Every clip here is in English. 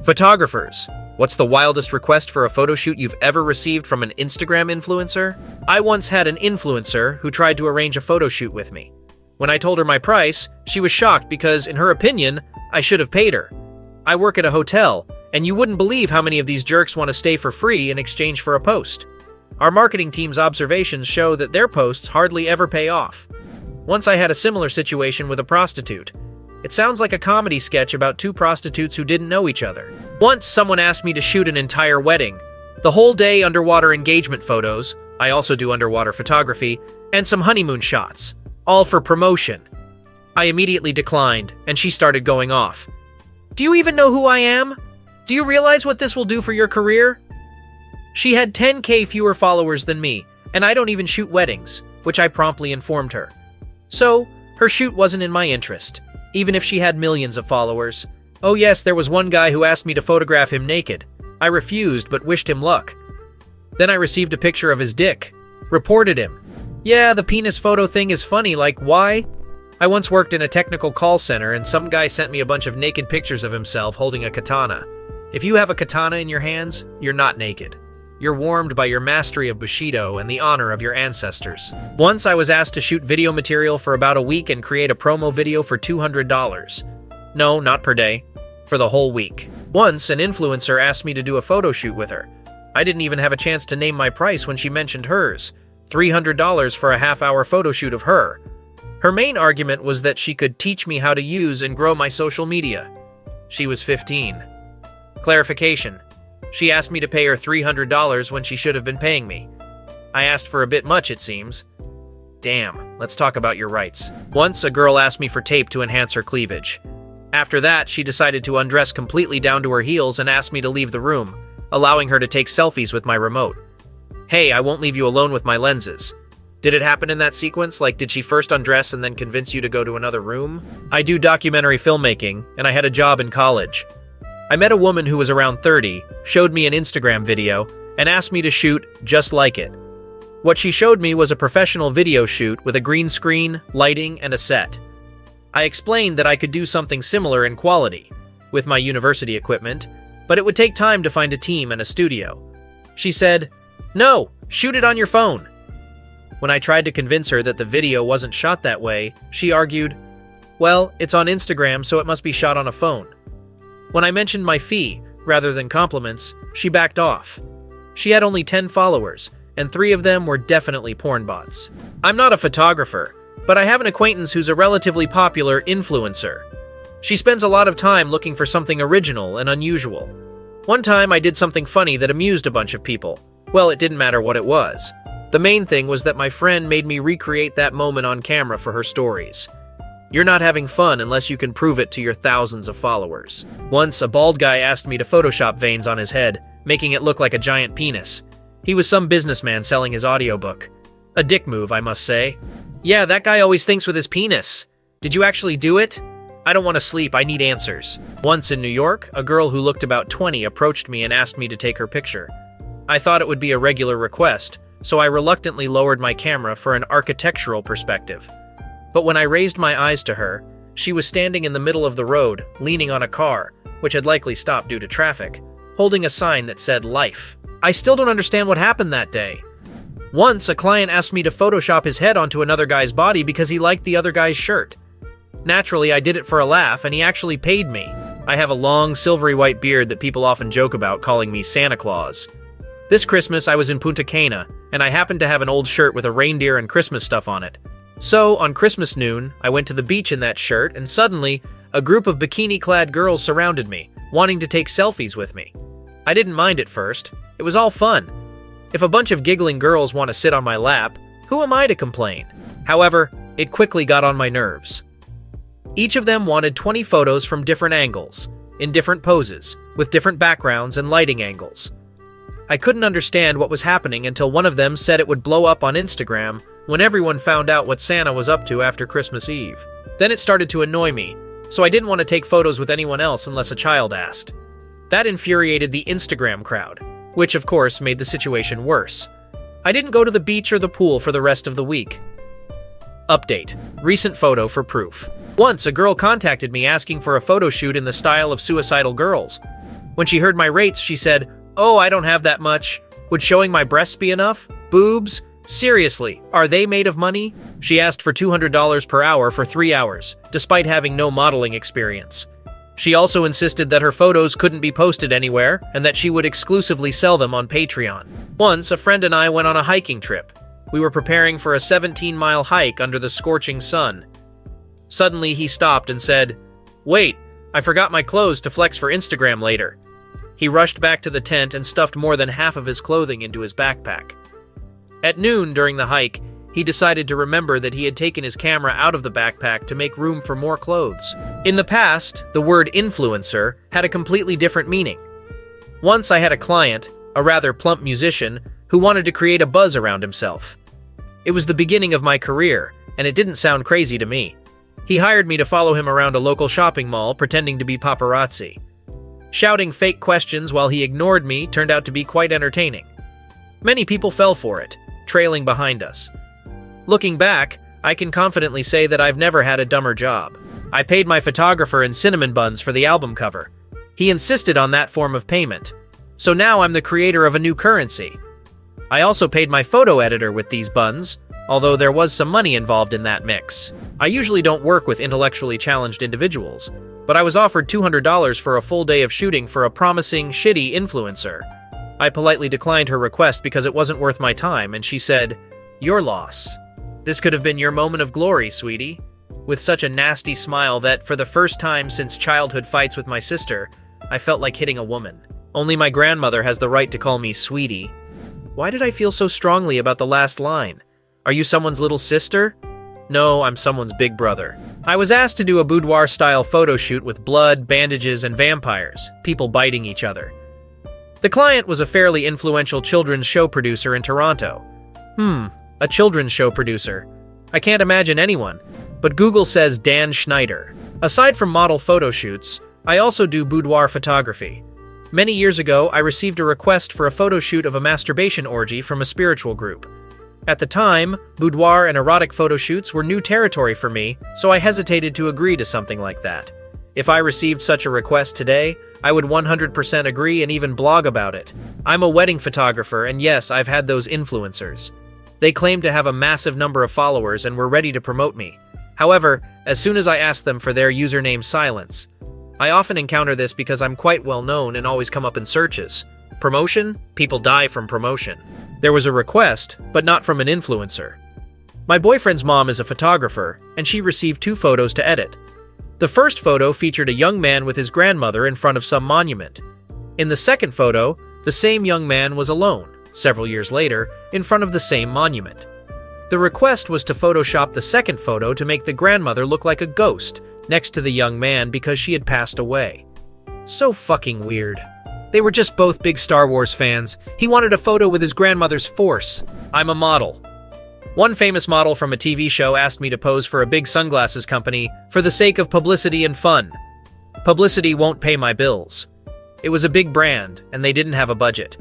Photographers. What's the wildest request for a photo shoot you've ever received from an Instagram influencer? I once had an influencer who tried to arrange a photo shoot with me. When I told her my price, she was shocked because, in her opinion, I should have paid her. I work at a hotel, and you wouldn't believe how many of these jerks want to stay for free in exchange for a post. Our marketing team's observations show that their posts hardly ever pay off. Once I had a similar situation with a prostitute. It sounds like a comedy sketch about two prostitutes who didn't know each other. Once, someone asked me to shoot an entire wedding. The whole day underwater engagement photos, I also do underwater photography, and some honeymoon shots, all for promotion. I immediately declined, and she started going off. Do you even know who I am? Do you realize what this will do for your career? She had 10K fewer followers than me, and I don't even shoot weddings, which I promptly informed her. So, her shoot wasn't in my interest, even if she had millions of followers. Oh yes, there was one guy who asked me to photograph him naked. I refused, but wished him luck. Then I received a picture of his dick. Reported him. Yeah, the penis photo thing is funny, like why? I once worked in a technical call center and some guy sent me a bunch of naked pictures of himself holding a katana. If you have a katana in your hands, you're not naked. You're warmed by your mastery of Bushido and the honor of your ancestors. Once I was asked to shoot video material for about a week and create a promo video for $200. No, not per day. For the whole week. Once, an influencer asked me to do a photo shoot with her. I didn't even have a chance to name my price when she mentioned hers. $300 for a half-hour photo shoot of her. Her main argument was that she could teach me how to use and grow my social media. She was 15. Clarification. She asked me to pay her $300 when she should have been paying me. I asked for a bit much, it seems. Damn, let's talk about your rights. Once, a girl asked me for tape to enhance her cleavage. After that, she decided to undress completely down to her heels and asked me to leave the room, allowing her to take selfies with my remote. Hey, I won't leave you alone with my lenses. Did it happen in that sequence? Like, did she first undress and then convince you to go to another room? I do documentary filmmaking, and I had a job in college. I met a woman who was around 30, showed me an Instagram video, and asked me to shoot just like it. What she showed me was a professional video shoot with a green screen, lighting, and a set. I explained that I could do something similar in quality, with my university equipment, but it would take time to find a team and a studio. She said, "No, shoot it on your phone." When I tried to convince her that the video wasn't shot that way, she argued, "Well, it's on Instagram, so it must be shot on a phone." When I mentioned my fee, rather than compliments, she backed off. She had only 10 followers, and 3 of them were definitely porn bots. I'm not a photographer, but I have an acquaintance who's a relatively popular influencer. She spends a lot of time looking for something original and unusual. One time I did something funny that amused a bunch of people. Well, it didn't matter what it was. The main thing was that my friend made me recreate that moment on camera for her stories. You're not having fun unless you can prove it to your thousands of followers. Once, a bald guy asked me to Photoshop veins on his head, making it look like a giant penis. He was some businessman selling his audiobook. A dick move, I must say. Yeah, that guy always thinks with his penis. Did you actually do it? I don't want to sleep, I need answers. Once in New York, a girl who looked about 20 approached me and asked me to take her picture. I thought it would be a regular request, so I reluctantly lowered my camera for an architectural perspective. But when I raised my eyes to her, she was standing in the middle of the road, leaning on a car, which had likely stopped due to traffic, holding a sign that said "Life." I still don't understand what happened that day. Once, a client asked me to Photoshop his head onto another guy's body because he liked the other guy's shirt. Naturally, I did it for a laugh, and he actually paid me. I have a long, silvery white beard that people often joke about, calling me Santa Claus. This Christmas, I was in Punta Cana, and I happened to have an old shirt with a reindeer and Christmas stuff on it. So, on Christmas noon, I went to the beach in that shirt, and suddenly, a group of bikini-clad girls surrounded me, wanting to take selfies with me. I didn't mind at first. It was all fun. If a bunch of giggling girls want to sit on my lap, who am I to complain? However, it quickly got on my nerves. Each of them wanted 20 photos from different angles, in different poses, with different backgrounds and lighting angles. I couldn't understand what was happening until one of them said it would blow up on Instagram when everyone found out what Santa was up to after Christmas Eve. Then it started to annoy me, so I didn't want to take photos with anyone else unless a child asked. That infuriated the Instagram crowd, which of course made the situation worse. I didn't go to the beach or the pool for the rest of the week. Update. Recent photo for proof. Once, a girl contacted me asking for a photo shoot in the style of Suicidal Girls. When she heard my rates, she said, "Oh, I don't have that much. Would showing my breasts be enough? Boobs? Seriously, are they made of money?" She asked for $200 per hour for 3 hours, despite having no modeling experience. She also insisted that her photos couldn't be posted anywhere and that she would exclusively sell them on Patreon. Once, a friend and I went on a hiking trip. We were preparing for a 17-mile hike under the scorching sun. Suddenly, he stopped and said, "Wait, I forgot my clothes to flex for Instagram later." He rushed back to the tent and stuffed more than half of his clothing into his backpack. At noon during the hike, he decided to remember that he had taken his camera out of the backpack to make room for more clothes. In the past, the word influencer had a completely different meaning. Once I had a client, a rather plump musician, who wanted to create a buzz around himself. It was the beginning of my career, and it didn't sound crazy to me. He hired me to follow him around a local shopping mall pretending to be paparazzi. Shouting fake questions while he ignored me turned out to be quite entertaining. Many people fell for it, trailing behind us. Looking back, I can confidently say that I've never had a dumber job. I paid my photographer in cinnamon buns for the album cover. He insisted on that form of payment. So now I'm the creator of a new currency. I also paid my photo editor with these buns, although there was some money involved in that mix. I usually don't work with intellectually challenged individuals, but I was offered $200 for a full day of shooting for a promising, shitty influencer. I politely declined her request because it wasn't worth my time, and she said, "Your loss. This could have been your moment of glory, sweetie," with such a nasty smile that, for the first time since childhood fights with my sister, I felt like hitting a woman. Only my grandmother has the right to call me sweetie. Why did I feel so strongly about the last line? Are you someone's little sister? No, I'm someone's big brother. I was asked to do a boudoir-style photo shoot with blood, bandages, and vampires, people biting each other. The client was a fairly influential children's show producer in Toronto. A children's show producer. I can't imagine anyone, but Google says Dan Schneider. Aside from model photo shoots, I also do boudoir photography. Many years ago, I received a request for a photo shoot of a masturbation orgy from a spiritual group. At the time, boudoir and erotic photo shoots were new territory for me, so I hesitated to agree to something like that. If I received such a request today, I would 100% agree and even blog about it. I'm a wedding photographer, and yes, I've had those influencers. They claimed to have a massive number of followers and were ready to promote me. However, as soon as I asked them for their username silence, I often encounter this because I'm quite well known and always come up in searches. Promotion? People die from promotion. There was a request, but not from an influencer. My boyfriend's mom is a photographer, and she received 2 photos to edit. The first photo featured a young man with his grandmother in front of some monument. In the second photo, the same young man was alone, several years later, in front of the same monument. The request was to Photoshop the second photo to make the grandmother look like a ghost next to the young man because she had passed away. So fucking weird. They were just both big Star Wars fans. He wanted a photo with his grandmother's Force. I'm a model. One famous model from a TV show asked me to pose for a big sunglasses company for the sake of publicity and fun. Publicity won't pay my bills. It was a big brand, and they didn't have a budget.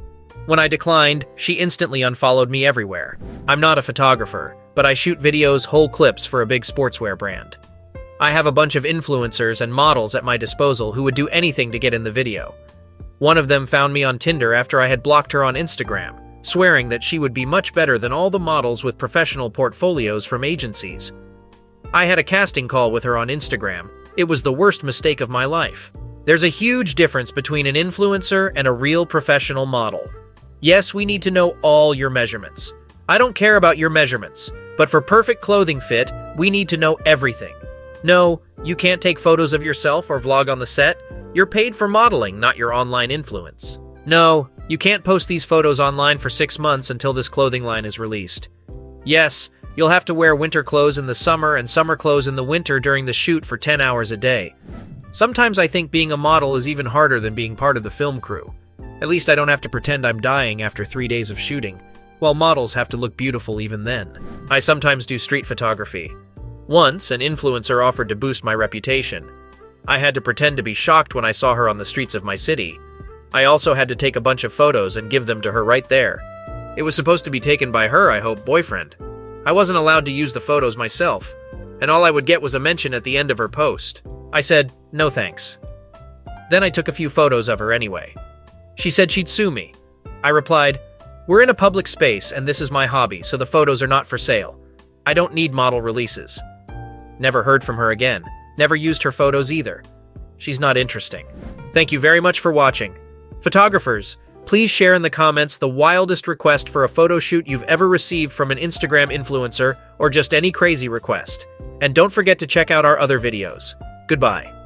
When I declined, she instantly unfollowed me everywhere. I'm not a photographer, but I shoot videos, whole clips for a big sportswear brand. I have a bunch of influencers and models at my disposal who would do anything to get in the video. One of them found me on Tinder after I had blocked her on Instagram, swearing that she would be much better than all the models with professional portfolios from agencies. I had a casting call with her on Instagram. It was the worst mistake of my life. There's a huge difference between an influencer and a real professional model. Yes, we need to know all your measurements. I don't care about your measurements, but for perfect clothing fit, we need to know everything. No, you can't take photos of yourself or vlog on the set. You're paid for modeling, not your online influence. No, you can't post these photos online for 6 months until this clothing line is released. Yes, you'll have to wear winter clothes in the summer and summer clothes in the winter during the shoot for 10 hours a day. Sometimes I think being a model is even harder than being part of the film crew. At least I don't have to pretend I'm dying after 3 days of shooting, while models have to look beautiful even then. I sometimes do street photography. Once, an influencer offered to boost my reputation. I had to pretend to be shocked when I saw her on the streets of my city. I also had to take a bunch of photos and give them to her right there. It was supposed to be taken by her, I hope, boyfriend. I wasn't allowed to use the photos myself, and all I would get was a mention at the end of her post. I said, no thanks. Then I took a few photos of her anyway. She said she'd sue me. I replied, "We're in a public space and this is my hobby, so the photos are not for sale. I don't need model releases." Never heard from her again. Never used her photos either. She's not interesting. Thank you very much for watching. Photographers, please share in the comments the wildest request for a photo shoot you've ever received from an Instagram influencer or just any crazy request. And don't forget to check out our other videos. Goodbye.